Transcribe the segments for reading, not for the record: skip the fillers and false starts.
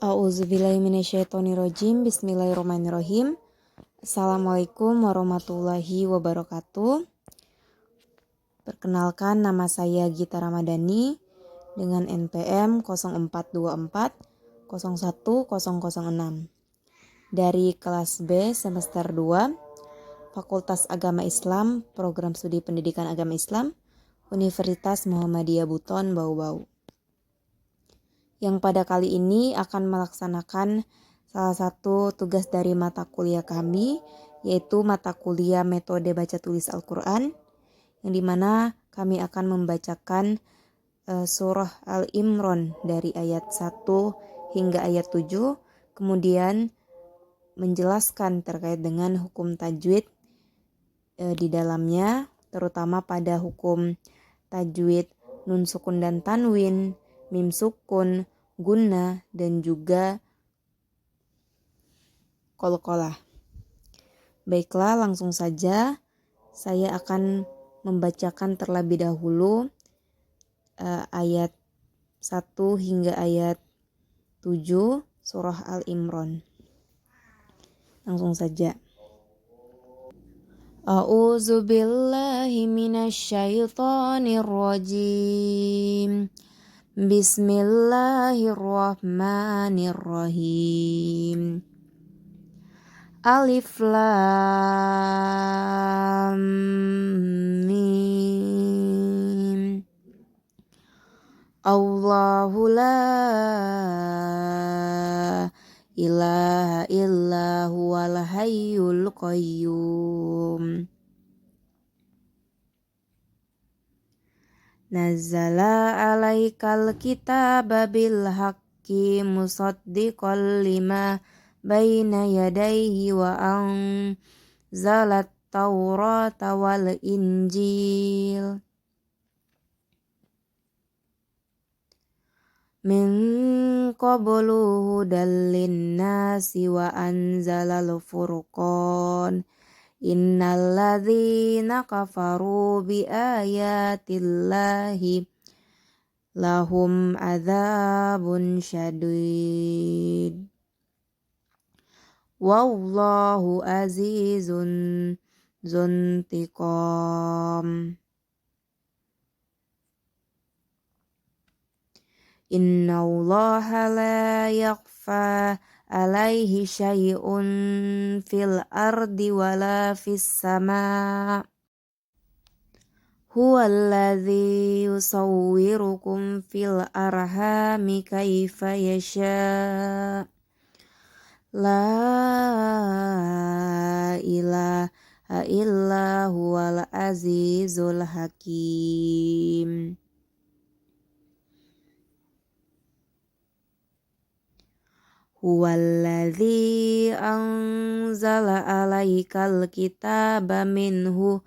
A'udzubillahiminasyaitonirrajim. Bismillahirrahmanirrahim. Assalamualaikum warahmatullahi wabarakatuh. Perkenalkan, nama saya Gita Ramadhani dengan NPM 0424 01006 dari kelas B semester 2 Fakultas Agama Islam, Program Studi Pendidikan Agama Islam, Universitas Muhammadiyah Buton, Bau-Bau. Yang pada kali ini akan melaksanakan salah satu tugas dari mata kuliah kami, yaitu mata kuliah metode baca tulis Al-Quran, yang dimana kami akan membacakan surah Al-Imran dari ayat 1 hingga ayat 7, kemudian menjelaskan terkait dengan hukum tajwid di dalamnya, terutama pada hukum tajwid nun sukun dan tanwin, mim sukun, gunnah, dan juga qalqalah. Baiklah, langsung saja saya akan membacakan terlebih dahulu ayat 1 hingga ayat 7 surah Al-Imran. Langsung saja. A'udzu billahi minasyaitonir rajim. Bismillahirrahmanirrahim. Alif lam mim. Allahu la ilaha illa huwal hayyul qayyum. Nazzala alaikal kitaba bil haqqi musaddiqal lima baina yadayhi wa anzalat taurata wal injil. Min qablu hudal linnasi wa anzalal furqan. Innal ladzina kafaru bi ayatillahi lahum adzabun syadid. Wallahu azizun dzuntiqam. Innallaha la yakhfa alaihi syai'un fil ardi wala fis sama'. Huwallazi yusawwirukum fil arhami kaifa yasha'. La ilaha illa huwal azizul hakim. Huwallazi anzala alaikal kitaba minhu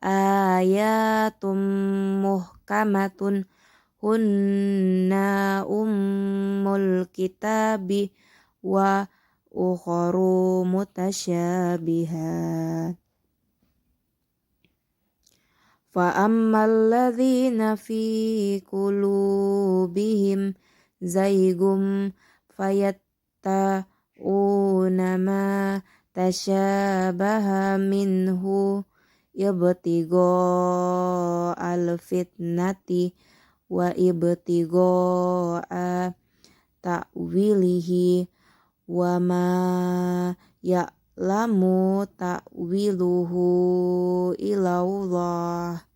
ayatum muhkamatun hunna ummul kitabi wa ukharu mutasyabihat. Fa ammal ladzina fi qulubihim zaygum fayatta'una ma tasyabaha minhu ibtigha al-fitnati wa ibtigha ta'wilihi wa ma ya'lamu ta'wiluhu ilallahu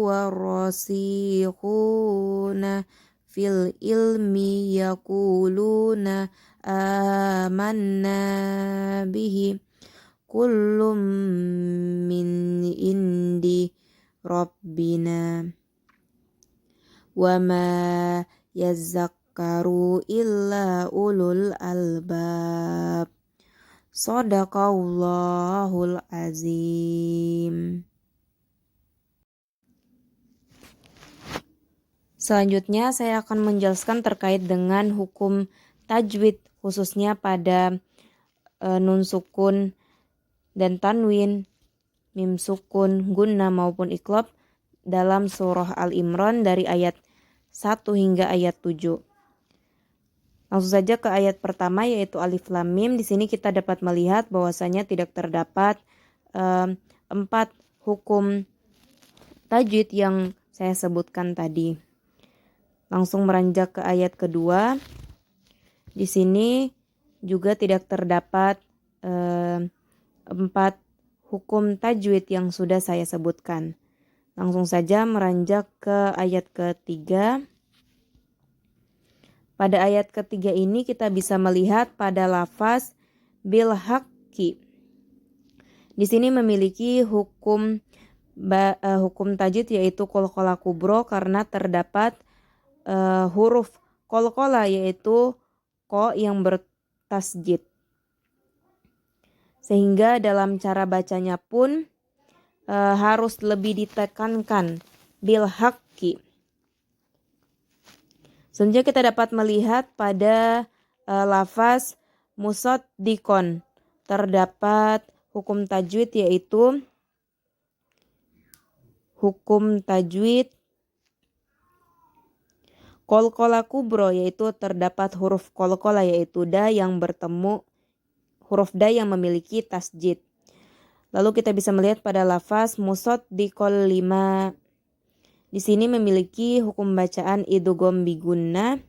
warasikhuna fil ilmi yaquluna amanna bihi kullum min indi rabbina wa ma yazakkaru illa ulul albab. Shadaqallahul azim. Selanjutnya saya akan menjelaskan terkait dengan hukum tajwid, khususnya pada nun sukun dan tanwin, mim sukun, gunnah maupun iqlab dalam surah Al-Imran dari ayat 1 hingga ayat 7. Langsung saja ke ayat pertama yaitu alif lam mim. Di sini kita dapat melihat bahwasanya tidak terdapat 4 hukum tajwid yang saya sebutkan tadi. Langsung meranjak ke ayat kedua. Di sini juga tidak terdapat 4 hukum tajwid yang sudah saya sebutkan. Langsung saja meranjak ke ayat ketiga. Pada ayat ketiga ini kita bisa melihat pada lafaz bil haqqi. Di sini memiliki hukum tajwid yaitu qalqalah kubro karena terdapat huruf qalqalah yaitu ko yang bertasjid. Sehingga dalam cara bacanya pun harus lebih ditekankan bil haqqi. Selanjutnya kita dapat melihat pada lafaz musaddiqon terdapat hukum tajwid yaitu hukum tajwid qalqalah kubro yaitu terdapat huruf qalqalah yaitu da yang bertemu huruf da yang memiliki tasjid. Lalu kita bisa melihat pada lafaz musaddiqol lima. Di sini memiliki hukum bacaan idgham bigunna.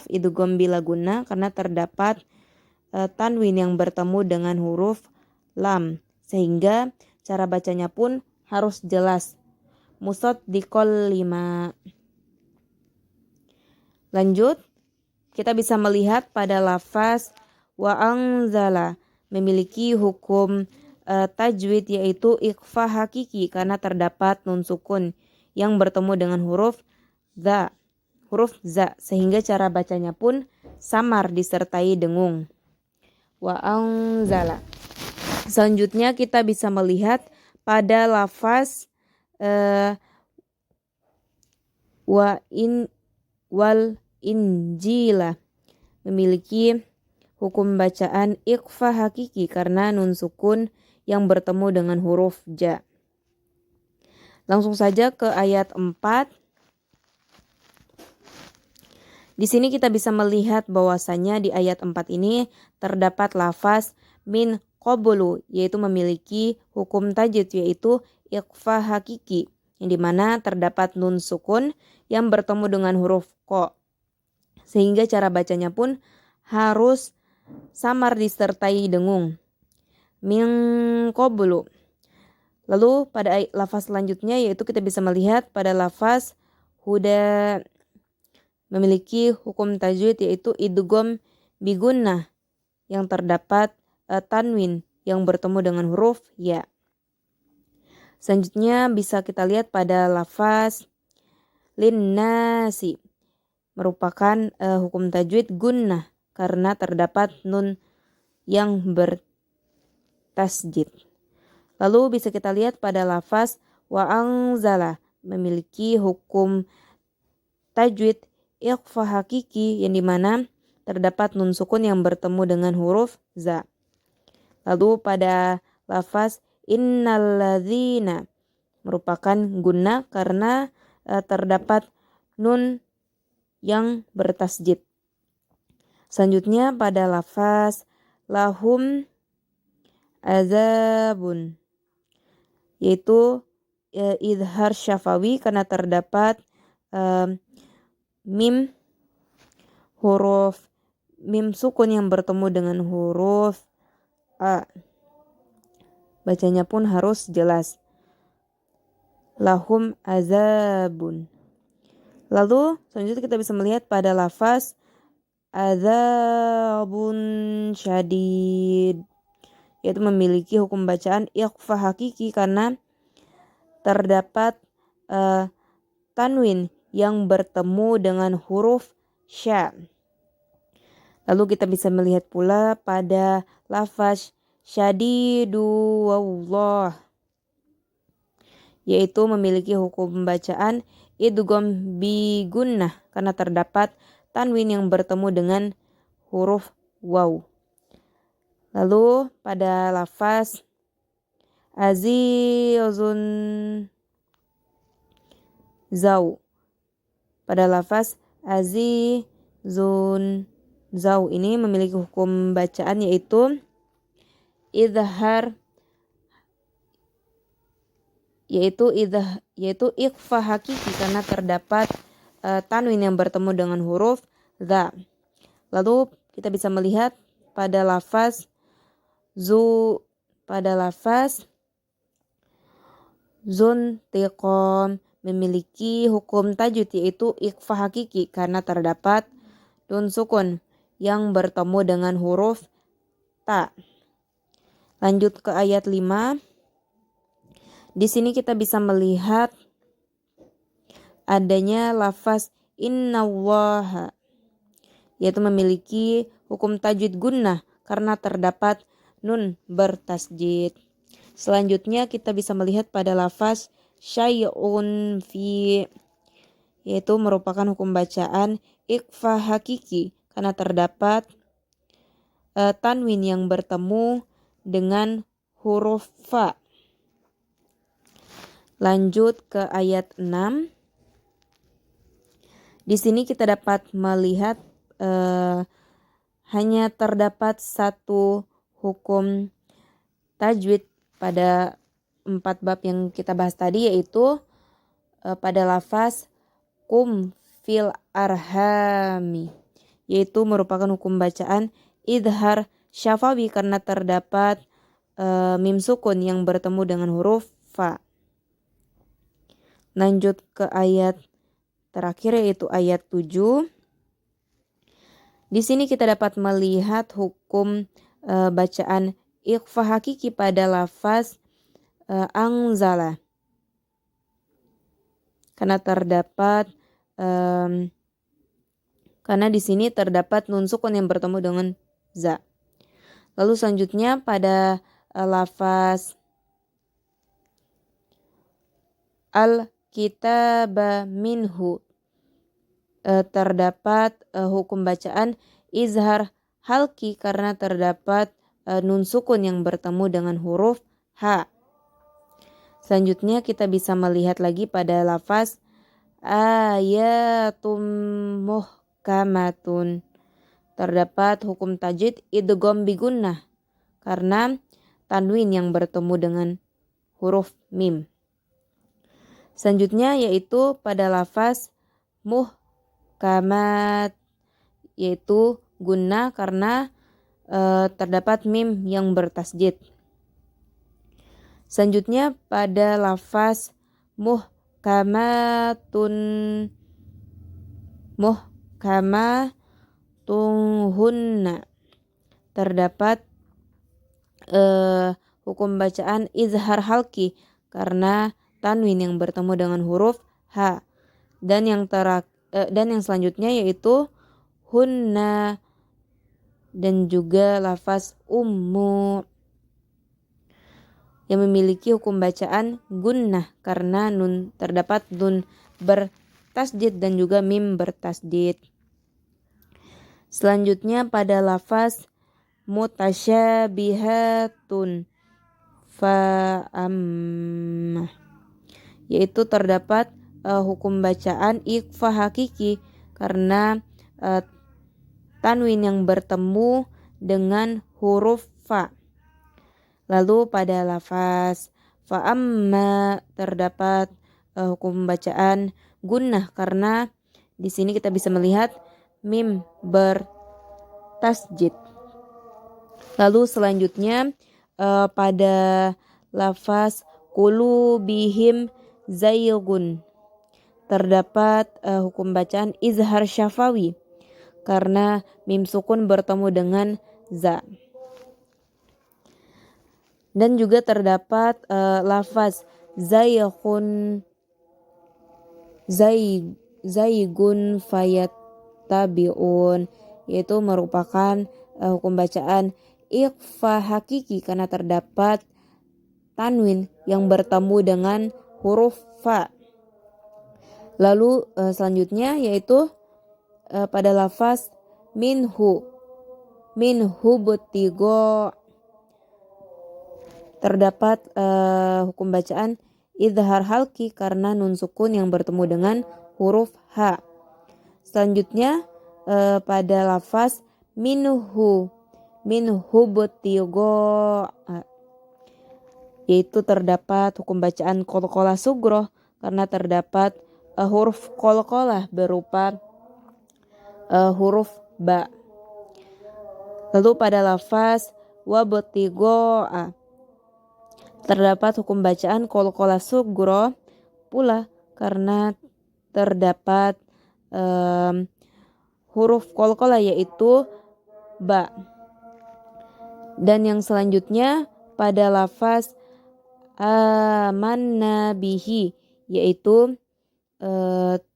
Idgham bila gunna karena terdapat tanwin yang bertemu dengan huruf lam. Sehingga cara bacanya pun harus jelas. Musaddiqol lima. Lanjut, kita bisa melihat pada lafaz wa anzala memiliki hukum tajwid yaitu ikhfa hakiki karena terdapat nun sukun yang bertemu dengan huruf za sehingga cara bacanya pun samar disertai dengung. Wa anzala. Selanjutnya kita bisa melihat pada lafaz wal injila memiliki hukum bacaan ikhfa hakiki karena nun sukun yang bertemu dengan huruf ja. Langsung saja ke ayat 4. Di sini kita bisa melihat bahwasanya di ayat 4 ini terdapat lafaz min qablu yaitu memiliki hukum tajwid yaitu ikhfa hakiki yang dimana terdapat nun sukun yang bertemu dengan huruf ko. Sehingga cara bacanya pun harus samar disertai dengung. Min qablu. Lalu pada lafaz selanjutnya yaitu kita bisa melihat pada lafaz huda memiliki hukum tajwid yaitu idgham bigunnah yang terdapat tanwin yang bertemu dengan huruf ya. Selanjutnya bisa kita lihat pada lafaz linnasi merupakan hukum tajwid gunnah karena terdapat nun yang bertasjid. Lalu bisa kita lihat pada lafaz wa anzala memiliki hukum tajwid ikhfa hakiki yang dimana terdapat nun sukun yang bertemu dengan huruf za. Lalu pada lafaz innalladzina merupakan gunnah karena terdapat nun yang bertasjid. Selanjutnya pada lafaz lahum azabun yaitu idhar syafawi karena terdapat mim huruf mim sukun yang bertemu dengan huruf a. Bacanya pun harus jelas. Lahum azabun. Lalu selanjutnya kita bisa melihat pada lafaz azabun syadid yaitu memiliki hukum bacaan ikhfa hakiki karena terdapat tanwin yang bertemu dengan huruf sya. Lalu kita bisa melihat pula pada lafaz syadidu wallah yaitu memiliki hukum bacaan idgham bi gunnah karena terdapat tanwin yang bertemu dengan huruf waw. Lalu pada lafaz azizun zau pada lafaz azizun zau ini memiliki hukum bacaan yaitu idhar yaitu ikhfa hakiki karena terdapat tanwin yang bertemu dengan huruf za. Lalu kita bisa melihat pada lafaz zuntiqom memiliki hukum tajwid yaitu ikhfa hakiki karena terdapat nun sukun yang bertemu dengan huruf ta. Lanjut ke ayat 5. Di sini kita bisa melihat adanya lafaz innallaha yaitu memiliki hukum tajwid gunnah karena terdapat nun bertasjid. Selanjutnya kita bisa melihat pada lafaz syai'un fi yaitu merupakan hukum bacaan ikhfa hakiki karena terdapat tanwin yang bertemu dengan huruf fa. Lanjut ke ayat 6. Di sini kita dapat melihat hanya terdapat satu hukum tajwid pada 4 bab yang kita bahas tadi yaitu pada lafaz kum fil arhami yaitu merupakan hukum bacaan idhar syafawi karena terdapat mim sukun yang bertemu dengan huruf fa. Lanjut ke ayat terakhir yaitu ayat 7. Di sini kita dapat melihat hukum bacaan ikhfa hakiki pada lafaz angzala karena terdapat karena di sini terdapat nun sukun yang bertemu dengan za. Lalu selanjutnya pada lafaz al-kitaba minhu terdapat hukum bacaan izhar halki karena terdapat nun sukun yang bertemu dengan huruf ha. Selanjutnya kita bisa melihat lagi pada lafaz ayatum muhkamatun terdapat hukum tajwid idgham bi gunnah karena tanwin yang bertemu dengan huruf mim. Selanjutnya yaitu pada lafaz muhkamat yaitu gunnah karena terdapat mim yang bertasjid. Selanjutnya pada lafaz muhkamatun terdapat hukum bacaan izhar halki karena tanwin yang bertemu dengan huruf ha. Dan yang selanjutnya yaitu hunna dan juga lafaz ummu yang memiliki hukum bacaan gunnah karena terdapat nun bertasdid dan juga mim bertasdid. Selanjutnya pada lafaz mutasyabihatun fa'ammah yaitu terdapat hukum bacaan ikhfa hakiki karena tanwin yang bertemu dengan huruf fa. Lalu pada lafaz fa'amma terdapat hukum bacaan gunnah karena di sini kita bisa melihat mim bertasjid. Lalu selanjutnya pada lafaz qulubihim zaygun terdapat hukum bacaan izhar syafawi karena mim sukun bertemu dengan za. Dan juga terdapat lafaz zaygun fayattabi'un yaitu merupakan hukum bacaan ikhfa hakiki karena terdapat tanwin yang bertemu dengan huruf fa. Lalu selanjutnya yaitu pada lafaz minhu butigo terdapat hukum bacaan idhar halki karena nun sukun yang bertemu dengan huruf ha. Selanjutnya pada lafaz minhu butigo, yaitu terdapat hukum bacaan qalqalah sughra karena terdapat huruf qalqalah berupa huruf ba. Lalu pada lafaz wabtigo terdapat hukum bacaan qalqalah sughra pula karena terdapat huruf qalqalah yaitu ba. Dan yang selanjutnya pada lafaz amanna bihi, yaitu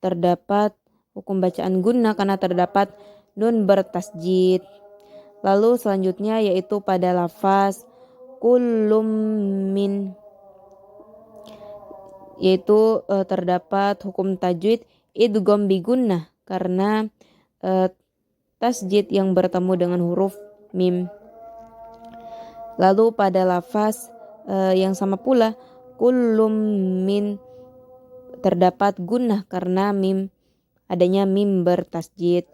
terdapat hukum bacaan gunnah karena terdapat nun bertasjid. Lalu selanjutnya yaitu pada lafaz kullum min, yaitu terdapat hukum tajwid idgham bi gunnah karena tasjid yang bertemu dengan huruf mim. Lalu pada lafaz yang sama pula kullum min terdapat gunnah karena adanya mim bertasjid.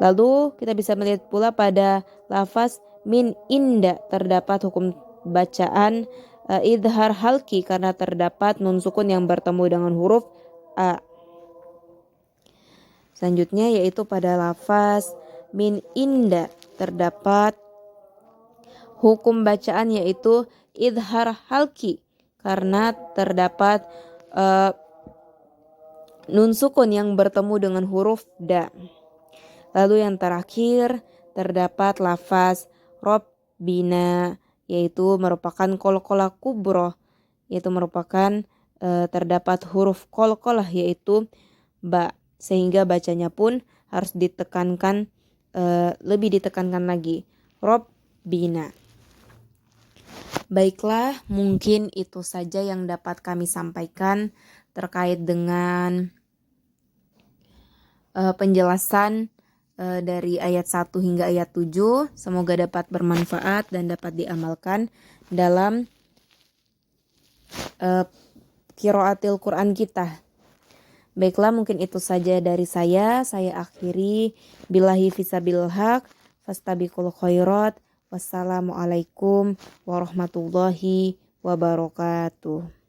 Lalu kita bisa melihat pula pada lafaz min inda terdapat hukum bacaan idhar halki karena terdapat nun sukun yang bertemu dengan huruf a. Selanjutnya yaitu pada lafaz min inda terdapat hukum bacaan yaitu idhar halki karena terdapat nun sukun yang bertemu dengan huruf da. Lalu yang terakhir terdapat lafaz Rabbina, yaitu merupakan qalqalah kubra, yaitu merupakan terdapat huruf qalqalah yaitu ba, sehingga bacanya pun harus ditekankan, lebih ditekankan lagi, Rabbina. Baiklah, mungkin itu saja yang dapat kami sampaikan terkait dengan penjelasan dari ayat 1 hingga ayat 7. Semoga dapat bermanfaat dan dapat diamalkan dalam qiraatil Quran kita. Baiklah, mungkin itu saja dari saya. Saya akhiri billahi fisabil haq fastabiqul khairat. Wassalamualaikum warahmatullahi wabarakatuh.